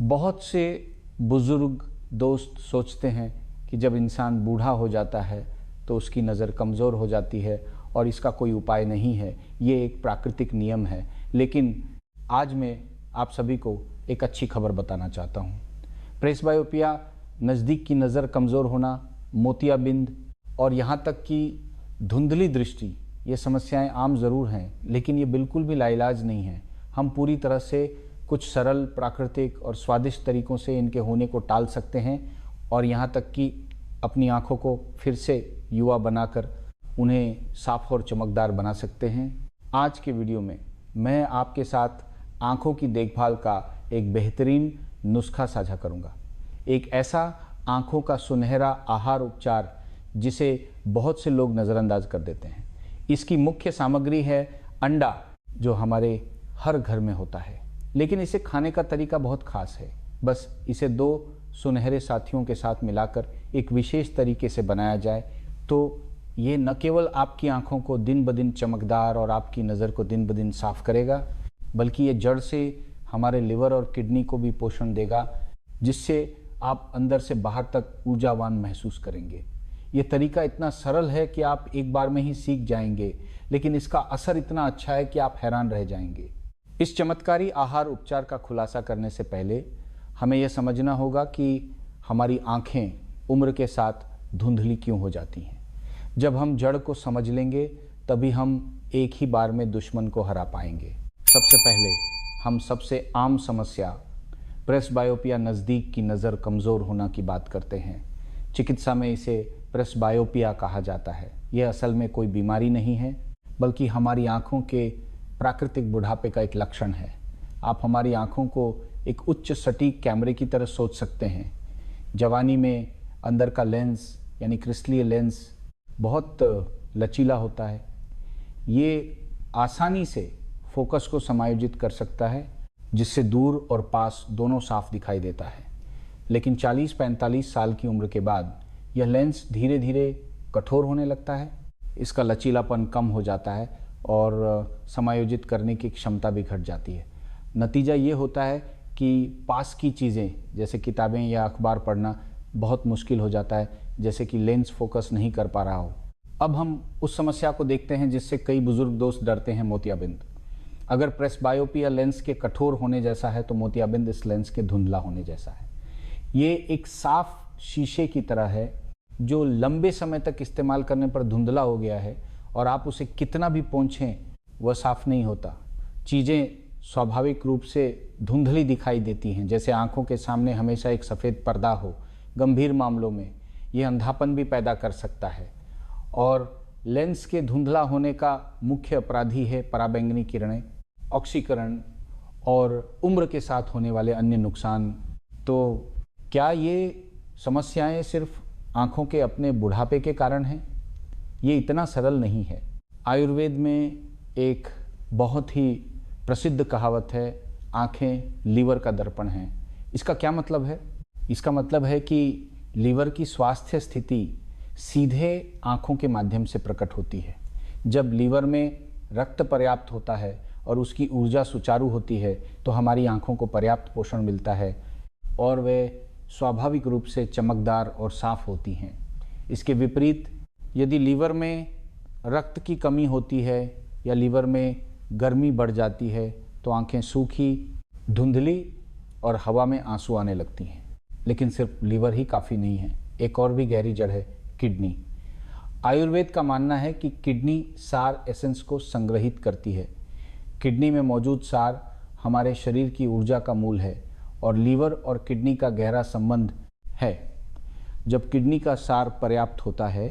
बहुत से बुज़ुर्ग दोस्त सोचते हैं कि जब इंसान बूढ़ा हो जाता है तो उसकी नज़र कमज़ोर हो जाती है और इसका कोई उपाय नहीं है, ये एक प्राकृतिक नियम है। लेकिन आज मैं आप सभी को एक अच्छी खबर बताना चाहता हूँ। प्रेसबायोपिया, नज़दीक की नज़र कमज़ोर होना, मोतियाबिंद और यहाँ तक कि धुंधली दृष्टि, ये समस्याएं आम ज़रूर हैं, लेकिन ये बिल्कुल भी लाइलाज नहीं है। हम पूरी तरह से कुछ सरल, प्राकृतिक और स्वादिष्ट तरीक़ों से इनके होने को टाल सकते हैं और यहाँ तक कि अपनी आँखों को फिर से युवा बनाकर उन्हें साफ और चमकदार बना सकते हैं। आज के वीडियो में मैं आपके साथ आँखों की देखभाल का एक बेहतरीन नुस्खा साझा करूँगा। एक ऐसा आँखों का सुनहरा आहार उपचार जिसे बहुत से लोग नज़रअंदाज कर देते हैं। इसकी मुख्य सामग्री है अंडा, जो हमारे हर घर में होता है, लेकिन इसे खाने का तरीका बहुत खास है। बस इसे दो सुनहरे साथियों के साथ मिलाकर एक विशेष तरीके से बनाया जाए तो ये न केवल आपकी आँखों को दिन ब दिन चमकदार और आपकी नज़र को दिन ब दिन साफ करेगा, बल्कि ये जड़ से हमारे लिवर और किडनी को भी पोषण देगा, जिससे आप अंदर से बाहर तक ऊर्जावान महसूस करेंगे। ये तरीका इतना सरल है कि आप एक बार में ही सीख जाएंगे, लेकिन इसका असर इतना अच्छा है कि आप हैरान रह जाएंगे। इस चमत्कारी आहार उपचार का खुलासा करने से पहले हमें यह समझना होगा कि हमारी आँखें उम्र के साथ धुंधली क्यों हो जाती हैं। जब हम जड़ को समझ लेंगे तभी हम एक ही बार में दुश्मन को हरा पाएंगे। सबसे पहले हम सबसे आम समस्या प्रेसबायोपिया, नज़दीक की नज़र कमज़ोर होना की बात करते हैं। चिकित्सा में इसे प्रेसबायोपिया कहा जाता है। यह असल में कोई बीमारी नहीं है, बल्कि हमारी आँखों के प्राकृतिक बुढ़ापे का एक लक्षण है। आप हमारी आँखों को एक उच्च सटीक कैमरे की तरह सोच सकते हैं। जवानी में अंदर का लेंस यानी क्रिस्टलीय लेंस बहुत लचीला होता है। ये आसानी से फोकस को समायोजित कर सकता है, जिससे दूर और पास दोनों साफ दिखाई देता है। लेकिन 40-45 साल की उम्र के बाद यह लेंस धीरे धीरे कठोर होने लगता है, इसका लचीलापन कम हो जाता है और समायोजित करने की क्षमता भी घट जाती है। नतीजा ये होता है कि पास की चीज़ें जैसे किताबें या अखबार पढ़ना बहुत मुश्किल हो जाता है, जैसे कि लेंस फोकस नहीं कर पा रहा हो। अब हम उस समस्या को देखते हैं जिससे कई बुजुर्ग दोस्त डरते हैं, मोतियाबिंद। अगर प्रेसबायोपिया लेंस के कठोर होने जैसा है तो मोतियाबिंद इस लेंस के धुंधला होने जैसा है। ये एक साफ शीशे की तरह है जो लंबे समय तक इस्तेमाल करने पर धुंधला हो गया है और आप उसे कितना भी पोंछें वह साफ नहीं होता। चीज़ें स्वाभाविक रूप से धुंधली दिखाई देती हैं, जैसे आंखों के सामने हमेशा एक सफ़ेद पर्दा हो। गंभीर मामलों में यह अंधापन भी पैदा कर सकता है। और लेंस के धुंधला होने का मुख्य अपराधी है पराबैंगनी किरणें, ऑक्सीकरण और उम्र के साथ होने वाले अन्य नुकसान। तो क्या ये समस्याएं सिर्फ आँखों के अपने बुढ़ापे के कारण हैं? ये इतना सरल नहीं है। आयुर्वेद में एक बहुत ही प्रसिद्ध कहावत है, आँखें लीवर का दर्पण हैं। इसका क्या मतलब है? इसका मतलब है कि लीवर की स्वास्थ्य स्थिति सीधे आँखों के माध्यम से प्रकट होती है। जब लीवर में रक्त पर्याप्त होता है और उसकी ऊर्जा सुचारू होती है तो हमारी आँखों को पर्याप्त पोषण मिलता है और वे स्वाभाविक रूप से चमकदार और साफ होती हैं। इसके विपरीत यदि लीवर में रक्त की कमी होती है या लीवर में गर्मी बढ़ जाती है तो आंखें सूखी, धुंधली और हवा में आंसू आने लगती हैं। लेकिन सिर्फ लीवर ही काफ़ी नहीं है, एक और भी गहरी जड़ है, किडनी। आयुर्वेद का मानना है कि किडनी सार एसेंस को संग्रहित करती है। किडनी में मौजूद सार हमारे शरीर की ऊर्जा का मूल है और लीवर और किडनी का गहरा संबंध है। जब किडनी का सार पर्याप्त होता है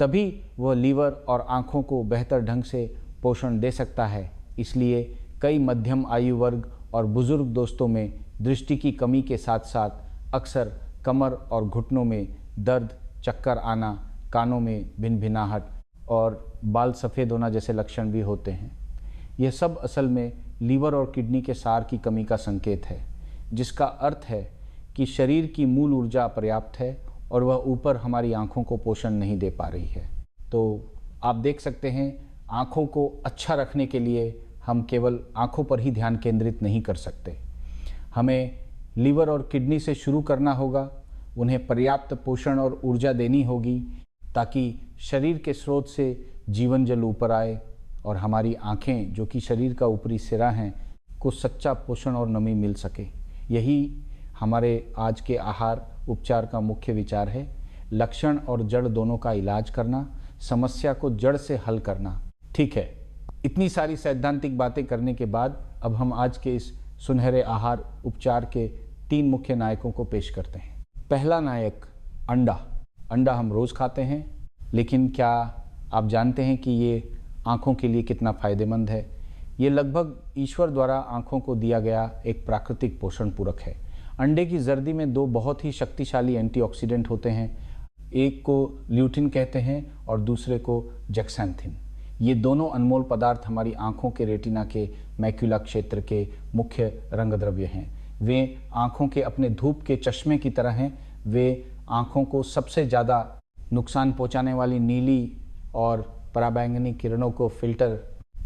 तभी वह लीवर और आँखों को बेहतर ढंग से पोषण दे सकता है। इसलिए कई मध्यम आयु वर्ग और बुजुर्ग दोस्तों में दृष्टि की कमी के साथ साथ अक्सर कमर और घुटनों में दर्द, चक्कर आना, कानों में भिनभिनाहट और बाल सफ़ेद होना जैसे लक्षण भी होते हैं। यह सब असल में लीवर और किडनी के सार की कमी का संकेत है, जिसका अर्थ है कि शरीर की मूल ऊर्जा पर्याप्त है और वह ऊपर हमारी आँखों को पोषण नहीं दे पा रही है। तो आप देख सकते हैं, आँखों को अच्छा रखने के लिए हम केवल आँखों पर ही ध्यान केंद्रित नहीं कर सकते। हमें लीवर और किडनी से शुरू करना होगा। उन्हें पर्याप्त पोषण और ऊर्जा देनी होगी ताकि शरीर के स्रोत से जीवन जल ऊपर आए और हमारी आँखें, जो कि शरीर का ऊपरी सिरा हैं, को सच्चा पोषण और नमी मिल सके। यही हमारे आज के आहार उपचार का मुख्य विचार है। लक्षण और जड़ दोनों का इलाज करना, समस्या को जड़ से हल करना। ठीक है, इतनी सारी सैद्धांतिक बातें करने के बाद अब हम आज के इस सुनहरे आहार उपचार के 3 मुख्य नायकों को पेश करते हैं। पहला नायक अंडा। अंडा हम रोज़ खाते हैं, लेकिन क्या आप जानते हैं कि ये आँखों के लिए कितना फ़ायदेमंद है? ये लगभग ईश्वर द्वारा आँखों को दिया गया एक प्राकृतिक पोषण पूरक है। अंडे की जर्दी में 2 बहुत ही शक्तिशाली एंटीऑक्सीडेंट होते हैं। एक को ल्यूटिन कहते हैं और दूसरे को जेक्सैंथिन। ये दोनों अनमोल पदार्थ हमारी आँखों के रेटिना के मैक्यूला क्षेत्र के मुख्य रंग द्रव्य हैं। वे आँखों के अपने धूप के चश्मे की तरह हैं। वे आँखों को सबसे ज़्यादा नुकसान पहुँचाने वाली नीली और पराबैंगनी किरणों को फिल्टर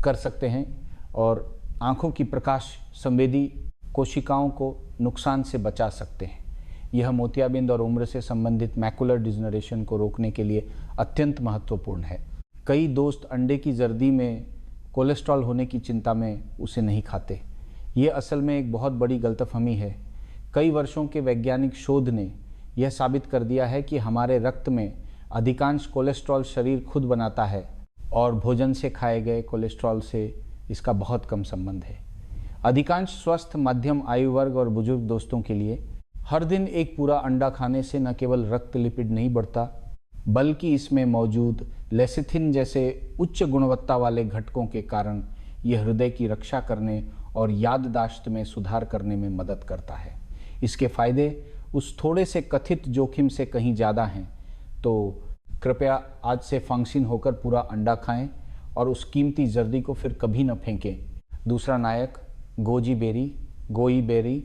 कर सकते हैं और आँखों की प्रकाश संवेदी कोशिकाओं को नुकसान से बचा सकते हैं। यह मोतियाबिंद और उम्र से संबंधित मैकुलर डिजनरेशन को रोकने के लिए अत्यंत महत्वपूर्ण है। कई दोस्त अंडे की जर्दी में कोलेस्ट्रॉल होने की चिंता में उसे नहीं खाते। ये असल में एक बहुत बड़ी गलतफहमी है। कई वर्षों के वैज्ञानिक शोध ने यह साबित कर दिया है कि हमारे रक्त में अधिकांश कोलेस्ट्रॉल शरीर खुद बनाता है और भोजन से खाए गए कोलेस्ट्रॉल से इसका बहुत कम संबंध है। अधिकांश स्वस्थ मध्यम आयु वर्ग और बुजुर्ग दोस्तों के लिए हर दिन एक पूरा अंडा खाने से न केवल रक्त लिपिड नहीं बढ़ता, बल्कि इसमें मौजूद लेसिथिन जैसे उच्च गुणवत्ता वाले घटकों के कारण यह हृदय की रक्षा करने और याददाश्त में सुधार करने में मदद करता है। इसके फायदे उस थोड़े से कथित जोखिम से कहीं ज़्यादा हैं। तो कृपया आज से फंक्शन होकर पूरा अंडा खाएं और उस कीमती जर्दी को फिर कभी न फेंकें। दूसरा नायक गोजी बेरी।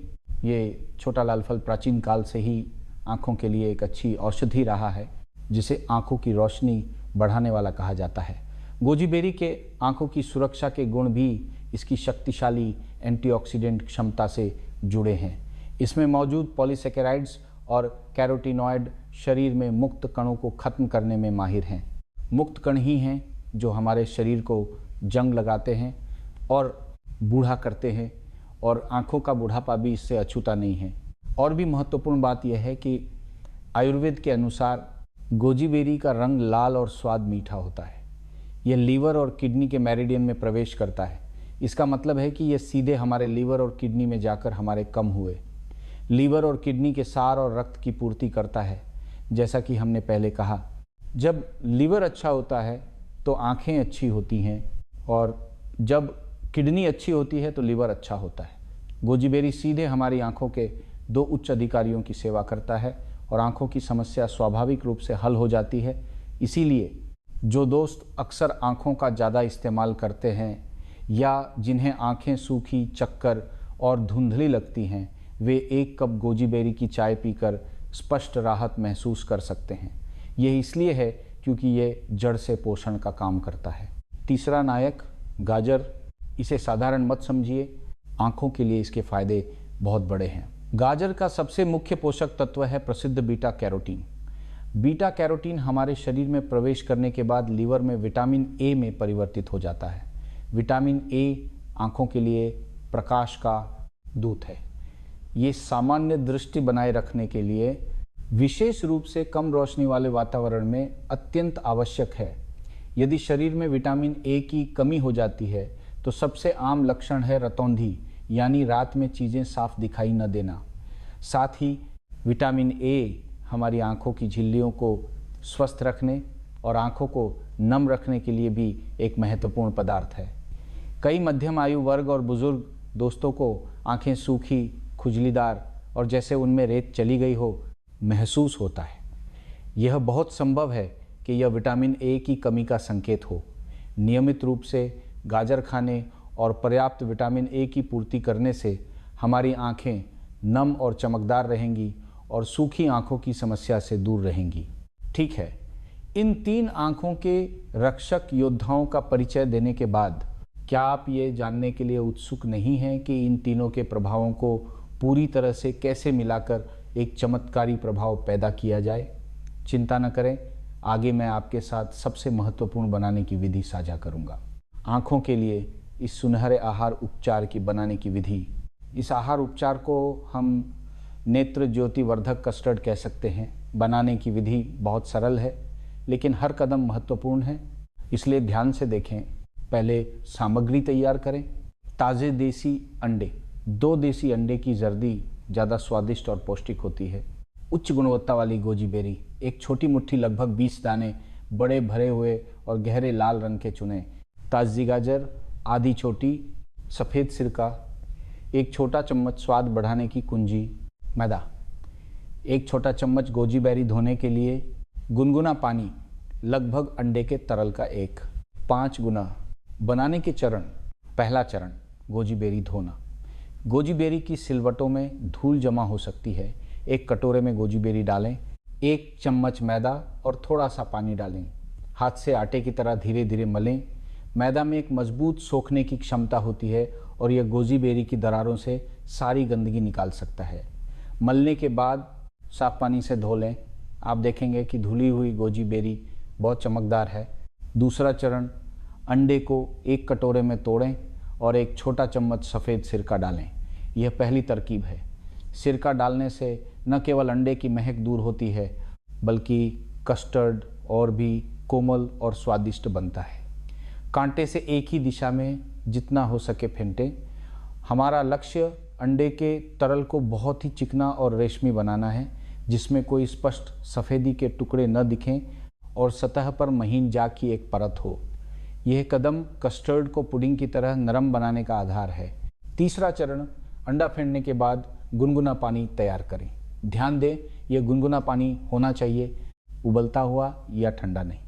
ये छोटा लाल फल प्राचीन काल से ही आँखों के लिए एक अच्छी औषधि रहा है, जिसे आँखों की रोशनी बढ़ाने वाला कहा जाता है। गोजी बेरी के आँखों की सुरक्षा के गुण भी इसकी शक्तिशाली एंटीऑक्सीडेंट क्षमता से जुड़े हैं। इसमें मौजूद पॉलीसेकेराइड्स और कैरोटीनॉयड शरीर में मुक्त कणों को खत्म करने में माहिर हैं। मुक्त कण ही हैं जो हमारे शरीर को जंग लगाते हैं और बूढ़ा करते हैं, और आँखों का बुढ़ापा भी इससे अछूता नहीं है। और भी महत्वपूर्ण बात यह है कि आयुर्वेद के अनुसार गोजी बेरी का रंग लाल और स्वाद मीठा होता है। यह लीवर और किडनी के मेरिडियन में प्रवेश करता है। इसका मतलब है कि यह सीधे हमारे लीवर और किडनी में जाकर हमारे कम हुए लीवर और किडनी के सार और रक्त की पूर्ति करता है। जैसा कि हमने पहले कहा, जब लीवर अच्छा होता है तो आँखें अच्छी होती हैं, और जब किडनी अच्छी होती है तो लीवर अच्छा होता है। गोजी बेरी सीधे हमारी आँखों के 2 उच्च अधिकारियों की सेवा करता है और आँखों की समस्या स्वाभाविक रूप से हल हो जाती है। इसीलिए जो दोस्त अक्सर आँखों का ज़्यादा इस्तेमाल करते हैं या जिन्हें आँखें सूखी, चक्कर और धुंधली लगती हैं, वे 1 कप गोजी बेरी की चाय पीकर स्पष्ट राहत महसूस कर सकते हैं। यह इसलिए है क्योंकि ये जड़ से पोषण का काम करता है। तीसरा नायक गाजर। इसे साधारण मत समझिए, आँखों के लिए इसके फायदे बहुत बड़े हैं। गाजर का सबसे मुख्य पोषक तत्व है प्रसिद्ध बीटा कैरोटीन। बीटा कैरोटीन हमारे शरीर में प्रवेश करने के बाद लीवर में विटामिन ए में परिवर्तित हो जाता है। विटामिन ए आँखों के लिए प्रकाश का दूत है। ये सामान्य दृष्टि बनाए रखने के लिए विशेष रूप से कम रोशनी वाले वातावरण में अत्यंत आवश्यक है। यदि शरीर में विटामिन ए की कमी हो जाती है तो सबसे आम लक्षण है रतौंधी, यानी रात में चीज़ें साफ दिखाई न देना। साथ ही विटामिन ए हमारी आँखों की झिल्लियों को स्वस्थ रखने और आँखों को नम रखने के लिए भी एक महत्वपूर्ण पदार्थ है। कई मध्यम आयु वर्ग और बुजुर्ग दोस्तों को आँखें सूखी, खुजलीदार और जैसे उनमें रेत चली गई हो महसूस होता है। यह बहुत संभव है कि यह विटामिन ए की कमी का संकेत हो। नियमित रूप से गाजर खाने और पर्याप्त विटामिन ए की पूर्ति करने से हमारी आँखें नम और चमकदार रहेंगी और सूखी आँखों की समस्या से दूर रहेंगी। ठीक है, इन 3 आँखों के रक्षक योद्धाओं का परिचय देने के बाद क्या आप ये जानने के लिए उत्सुक नहीं हैं कि इन तीनों के प्रभावों को पूरी तरह से कैसे मिलाकर एक चमत्कारी प्रभाव पैदा किया जाए। चिंता न करें, आगे मैं आपके साथ सबसे महत्वपूर्ण बनाने की विधि साझा करूंगा। आँखों के लिए इस सुनहरे आहार उपचार की बनाने की विधि। इस आहार उपचार को हम नेत्र ज्योति वर्धक कस्टर्ड कह सकते हैं। बनाने की विधि बहुत सरल है, लेकिन हर कदम महत्वपूर्ण है, इसलिए ध्यान से देखें। पहले सामग्री तैयार करें। ताज़े देसी अंडे, 2 देसी अंडे की जर्दी ज़्यादा स्वादिष्ट और पौष्टिक होती है। उच्च गुणवत्ता वाली गोजी बेरी, एक छोटी मुट्ठी लगभग 20 दाने, बड़े भरे हुए और गहरे लाल रंग के चुनें। ताज़ी गाजर आधी छोटी, सफ़ेद सिरका, एक छोटा चम्मच स्वाद बढ़ाने की कुंजी, मैदा, एक छोटा चम्मच गोजी बेरी धोने के लिए गुनगुना पानी, लगभग अंडे के तरल का 5 गुना। बनाने के चरण। पहला चरण, गोजी बेरी धोना। गोजी बेरी की सिलवटों में धूल जमा हो सकती है। एक कटोरे में गोजी बेरी डालें, 1 चम्मच मैदा और थोड़ा सा पानी डालें। हाथ से आटे की तरह धीरे धीरे मलें। मैदा में एक मजबूत सोखने की क्षमता होती है और यह गोजी बेरी की दरारों से सारी गंदगी निकाल सकता है। मलने के बाद साफ पानी से धो लें। आप देखेंगे कि धुली हुई गोजी बेरी बहुत चमकदार है। दूसरा चरण, अंडे को एक कटोरे में तोड़ें और एक छोटा चम्मच सफ़ेद सिरका डालें। यह पहली तरकीब है। सिरका डालने से न केवल अंडे की महक दूर होती है, बल्कि कस्टर्ड और भी कोमल और स्वादिष्ट बनता है। कांटे से एक ही दिशा में जितना हो सके फेंटें। हमारा लक्ष्य अंडे के तरल को बहुत ही चिकना और रेशमी बनाना है, जिसमें कोई स्पष्ट सफ़ेदी के टुकड़े न दिखें और सतह पर महीन जाग की एक परत हो। यह कदम कस्टर्ड को पुडिंग की तरह नरम बनाने का आधार है। तीसरा चरण, अंडा फेंटने के बाद गुनगुना पानी तैयार करें। ध्यान दें, यह गुनगुना पानी होना चाहिए, उबलता हुआ या ठंडा नहीं।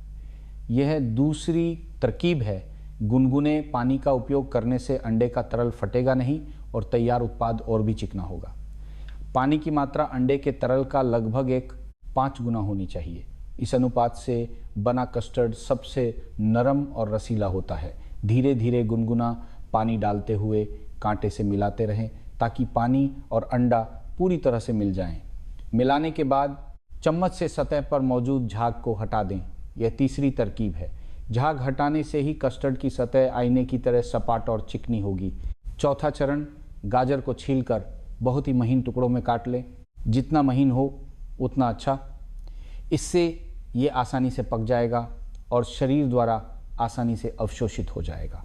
यह दूसरी तरकीब है। गुनगुने पानी का उपयोग करने से अंडे का तरल फटेगा नहीं और तैयार उत्पाद और भी चिकना होगा। पानी की मात्रा अंडे के तरल का लगभग 5 गुना होनी चाहिए। इस अनुपात से बना कस्टर्ड सबसे नरम और रसीला होता है। धीरे धीरे गुनगुना पानी डालते हुए कांटे से मिलाते रहें ताकि पानी और अंडा पूरी तरह से मिल जाएं। मिलाने के बाद चम्मच से सतह पर मौजूद झाग को हटा दें। यह तीसरी तरकीब है। झाग हटाने से ही कस्टर्ड की सतह आईने की तरह सपाट और चिकनी होगी। चौथा चरण, गाजर को छीलकर बहुत ही महीन टुकड़ों में काट लें। जितना महीन हो उतना अच्छा। इससे ये आसानी से पक जाएगा और शरीर द्वारा आसानी से अवशोषित हो जाएगा।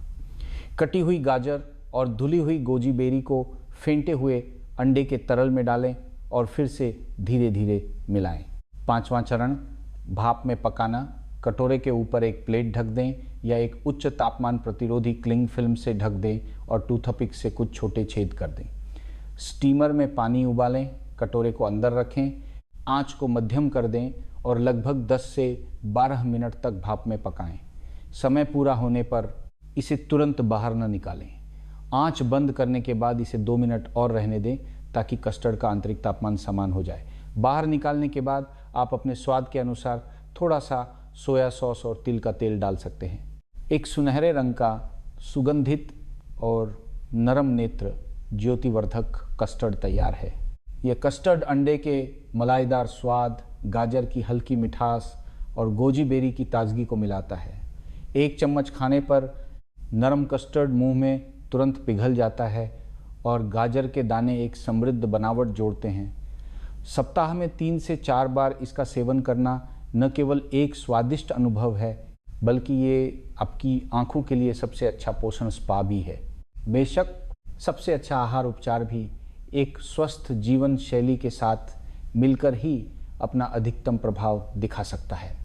कटी हुई गाजर और धुली हुई गोजी बेरी को फेंटे हुए अंडे के तरल में डालें और फिर से धीरे धीरे मिलाएं। पांचवा चरण, भाप में पकाना। कटोरे के ऊपर एक प्लेट ढक दें या एक उच्च तापमान प्रतिरोधी क्लिंग फिल्म से ढक दें और टूथपिक से कुछ छोटे छेद कर दें। स्टीमर में पानी उबालें, कटोरे को अंदर रखें, आंच को मध्यम कर दें और लगभग 10 से 12 मिनट तक भाप में पकाएं। समय पूरा होने पर इसे तुरंत बाहर न निकालें। आंच बंद करने के बाद इसे 2 मिनट और रहने दें ताकि कस्टर्ड का आंतरिक तापमान समान हो जाए। बाहर निकालने के बाद आप अपने स्वाद के अनुसार थोड़ा सा सोया सॉस और तिल का तेल डाल सकते हैं। एक सुनहरे रंग का सुगंधित और नरम नेत्र ज्योतिवर्धक कस्टर्ड तैयार है। यह कस्टर्ड अंडे के मलाईदार स्वाद, गाजर की हल्की मिठास और गोजी बेरी की ताजगी को मिलाता है। 1 चम्मच खाने पर नरम कस्टर्ड मुंह में तुरंत पिघल जाता है और गाजर के दाने एक समृद्ध बनावट जोड़ते हैं। सप्ताह में 3 से 4 बार इसका सेवन करना न केवल एक स्वादिष्ट अनुभव है, बल्कि ये आपकी आंखों के लिए सबसे अच्छा पोषण स्पा भी है। बेशक सबसे अच्छा आहार उपचार भी एक स्वस्थ जीवन शैली के साथ मिलकर ही अपना अधिकतम प्रभाव दिखा सकता है।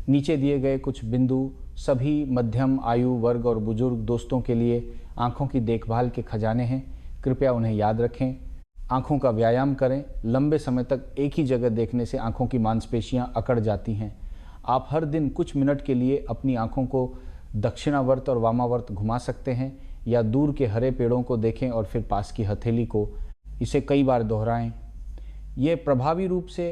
नीचे दिए गए कुछ बिंदु सभी मध्यम आयु वर्ग और बुजुर्ग दोस्तों के लिए आंखों की देखभाल के खजाने हैं। कृपया उन्हें याद रखें। आंखों का व्यायाम करें। लंबे समय तक एक ही जगह देखने से आंखों की मांसपेशियां अकड़ जाती हैं। आप हर दिन कुछ मिनट के लिए अपनी आंखों को दक्षिणावर्त और वामावर्त घुमा सकते हैं या दूर के हरे पेड़ों को देखें और फिर पास की हथेली को। इसे कई बार दोहराएं। ये प्रभावी रूप से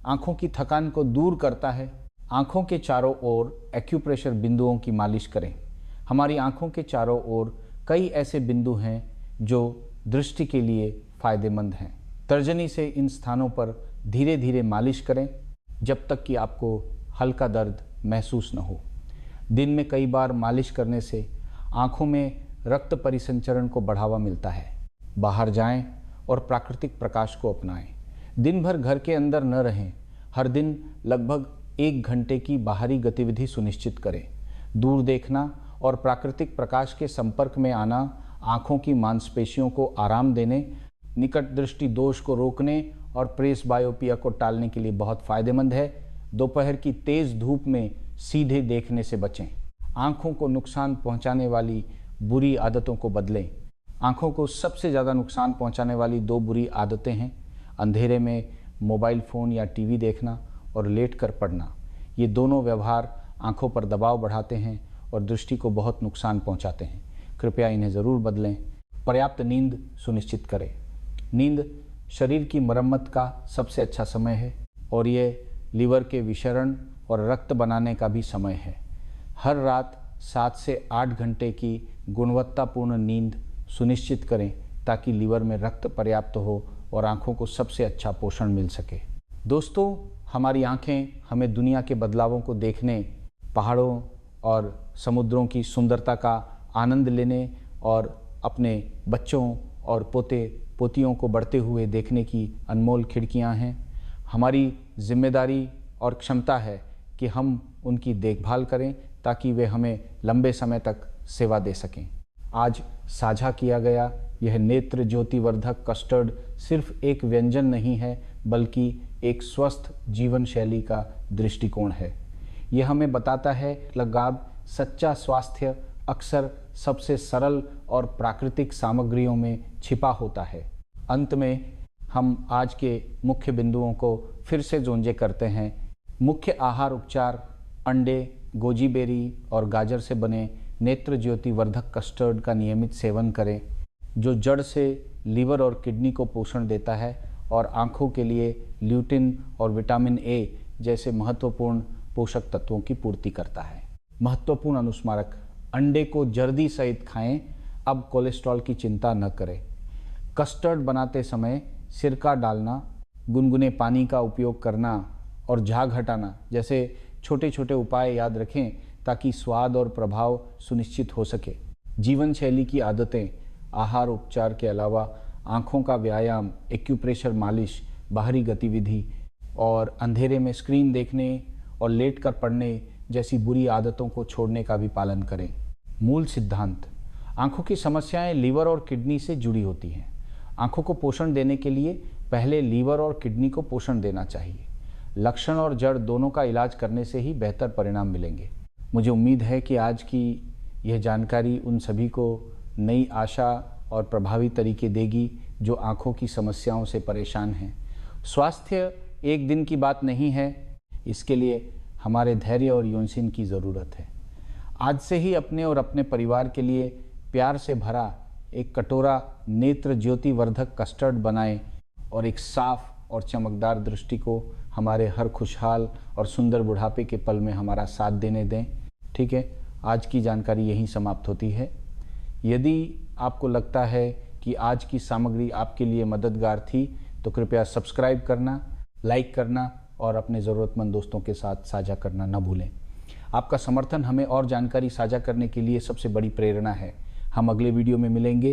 आंखों की थकान को दूर करता है। आंखों के चारों ओर एक्यूप्रेशर बिंदुओं की मालिश करें। हमारी आंखों के चारों ओर कई ऐसे बिंदु हैं जो दृष्टि के लिए फ़ायदेमंद हैं। तर्जनी से इन स्थानों पर धीरे धीरे मालिश करें जब तक कि आपको हल्का दर्द महसूस न हो। दिन में कई बार मालिश करने से आँखों में रक्त परिसंचरण को बढ़ावा मिलता है। बाहर जाएं और प्राकृतिक प्रकाश को अपनाएं। दिन भर घर के अंदर न रहें। हर दिन लगभग 1 घंटे की बाहरी गतिविधि सुनिश्चित करें। दूर देखना और प्राकृतिक प्रकाश के संपर्क में आना आँखों की मांसपेशियों को आराम देने, निकट दृष्टि दोष को रोकने और प्रेस बायोपिया को टालने के लिए बहुत फायदेमंद है। दोपहर की तेज धूप में सीधे देखने से बचें। आँखों को नुकसान पहुँचाने वाली बुरी आदतों को बदलें। आँखों को सबसे ज़्यादा नुकसान पहुँचाने वाली 2 बुरी आदतें हैं अंधेरे में मोबाइल फ़ोन या टीवी देखना और लेट कर पढ़ना। ये दोनों व्यवहार आँखों पर दबाव बढ़ाते हैं और दृष्टि को बहुत नुकसान पहुँचाते हैं। कृपया इन्हें ज़रूर बदलें। पर्याप्त नींद सुनिश्चित करें। नींद शरीर की मरम्मत का सबसे अच्छा समय है और ये लीवर के विशरण और रक्त बनाने का भी समय है। हर रात 7 से 8 घंटे की गुणवत्तापूर्ण नींद सुनिश्चित करें ताकि लीवर में रक्त पर्याप्त हो और आँखों को सबसे अच्छा पोषण मिल सके। दोस्तों, हमारी आँखें हमें दुनिया के बदलावों को देखने, पहाड़ों और समुद्रों की सुंदरता का आनंद लेने और अपने बच्चों और पोते पोतियों को बढ़ते हुए देखने की अनमोल खिड़कियां हैं। हमारी जिम्मेदारी और क्षमता है कि हम उनकी देखभाल करें ताकि वे हमें लंबे समय तक सेवा दे सकें। आज साझा किया गया यह नेत्र ज्योतिवर्धक कस्टर्ड सिर्फ एक व्यंजन नहीं है बल्कि एक स्वस्थ जीवन शैली का दृष्टिकोण है। यह हमें बताता है लगाव सच्चा स्वास्थ्य अक्सर सबसे सरल और प्राकृतिक सामग्रियों में छिपा होता है। अंत में हम आज के मुख्य बिंदुओं को फिर से जोंजे करते हैं। मुख्य आहार उपचार अंडे, गोजी बेरी और गाजर से बने नेत्र ज्योतिवर्धक कस्टर्ड का नियमित सेवन करें जो जड़ से लीवर और किडनी को पोषण देता है और आँखों के लिए ल्यूटिन और विटामिन ए जैसे महत्वपूर्ण पोषक तत्वों की पूर्ति करता है। महत्वपूर्ण अनुस्मारक, अंडे को जर्दी सहित खाएं। अब कोलेस्ट्रॉल की चिंता न करें। कस्टर्ड बनाते समय सिरका डालना, गुनगुने पानी का उपयोग करना और झाग हटाना जैसे छोटे छोटे उपाय याद रखें ताकि स्वाद और प्रभाव सुनिश्चित हो सके। जीवन शैली की आदतें, आहार उपचार के अलावा आँखों का व्यायाम, एक्यूप्रेशर मालिश, बाहरी गतिविधि और अंधेरे में स्क्रीन देखने और लेट कर पढ़ने जैसी बुरी आदतों को छोड़ने का भी पालन करें। मूल सिद्धांत, आँखों की समस्याएं लीवर और किडनी से जुड़ी होती हैं। आँखों को पोषण देने के लिए पहले लीवर और किडनी को पोषण देना चाहिए। लक्षण और जड़ दोनों का इलाज करने से ही बेहतर परिणाम मिलेंगे। मुझे उम्मीद है कि आज की यह जानकारी उन सभी को नई आशा और प्रभावी तरीके देगी जो आँखों की समस्याओं से परेशान हैं। स्वास्थ्य एक दिन की बात नहीं है, इसके लिए हमारे धैर्य और योनसिन की ज़रूरत है। आज से ही अपने और अपने परिवार के लिए प्यार से भरा एक कटोरा नेत्र ज्योतिवर्धक कस्टर्ड बनाएं और एक साफ और चमकदार दृष्टि को हमारे हर खुशहाल और सुंदर बुढ़ापे के पल में हमारा साथ देने दें। ठीक है, आज की जानकारी यहीं समाप्त होती है। यदि आपको लगता है कि आज की सामग्री आपके लिए मददगार थी तो कृपया सब्सक्राइब करना, लाइक करना और अपने ज़रूरतमंद दोस्तों के साथ साझा करना न भूलें। आपका समर्थन हमें और जानकारी साझा करने के लिए सबसे बड़ी प्रेरणा है। हम अगले वीडियो में मिलेंगे।